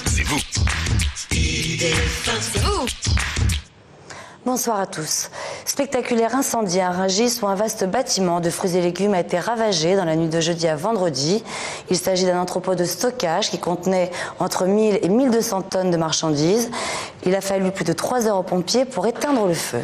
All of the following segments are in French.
C'est vous. C'est vous. Bonsoir à tous. Spectaculaire incendie à Rungis où un vaste bâtiment de fruits et légumes a été ravagé dans la nuit de jeudi à vendredi. Il s'agit d'un entrepôt de stockage qui contenait entre 1000 et 1200 tonnes de marchandises. Il a fallu plus de 3 heures aux pompiers pour éteindre le feu.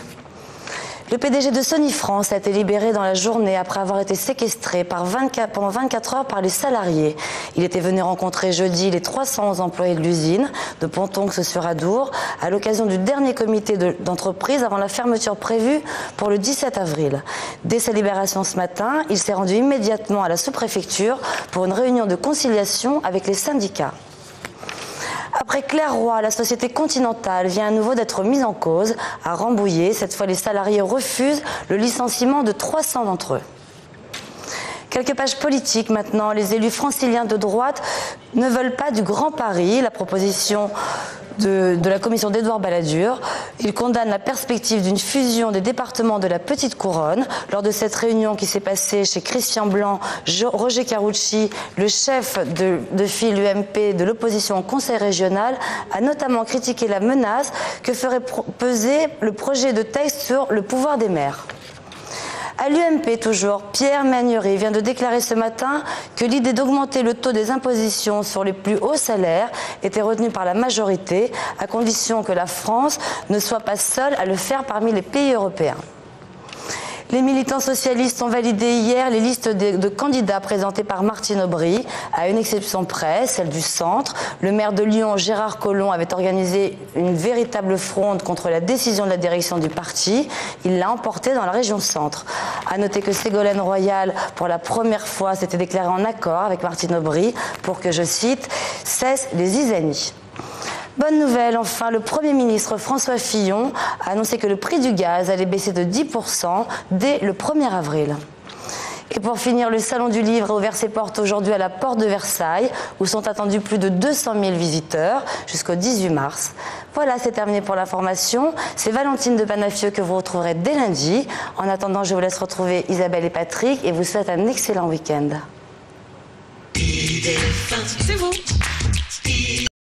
Le PDG de Sony France a été libéré dans la journée après avoir été séquestré pendant 24 heures par les salariés. Il était venu rencontrer jeudi les 311 employés de l'usine de Pontonx-sur-Adour à l'occasion du dernier comité d'entreprise avant la fermeture prévue pour le 17 avril. Dès sa libération ce matin, il s'est rendu immédiatement à la sous-préfecture pour une réunion de conciliation avec les syndicats. Après Claireroy, la société Continentale vient à nouveau d'être mise en cause. À Rambouillet, cette fois les salariés refusent le licenciement de 300 d'entre eux. Quelques pages politiques maintenant. Les élus franciliens de droite ne veulent pas du Grand Paris, la proposition de la commission d'Édouard Balladur. Ils condamnent la perspective d'une fusion des départements de la Petite Couronne. Lors de cette réunion qui s'est passée chez Christian Blanc, Roger Carucci, le chef de file UMP de l'opposition au Conseil régional, a notamment critiqué la menace que ferait peser le projet de texte sur le pouvoir des maires. À l'UMP toujours, Pierre Magnery vient de déclarer ce matin que l'idée d'augmenter le taux des impositions sur les plus hauts salaires était retenue par la majorité, à condition que la France ne soit pas seule à le faire parmi les pays européens. Les militants socialistes ont validé hier les listes de candidats présentés par Martine Aubry, à une exception près, celle du centre. Le maire de Lyon, Gérard Collomb, avait organisé une véritable fronde contre la décision de la direction du parti. Il l'a emportée dans la région centre. À noter que Ségolène Royal, pour la première fois, s'était déclarée en accord avec Martine Aubry pour que, je cite, « cessent les zizanies ». Bonne nouvelle, enfin, le Premier ministre François Fillon a annoncé que le prix du gaz allait baisser de 10% dès le 1er avril. Et pour finir, le Salon du Livre a ouvert ses portes aujourd'hui à la Porte de Versailles, où sont attendus plus de 200 000 visiteurs jusqu'au 18 mars. Voilà, c'est terminé pour l'information. C'est Valentine de Panafieux que vous retrouverez dès lundi. En attendant, je vous laisse retrouver Isabelle et Patrick et vous souhaite un excellent week-end. C'est vous.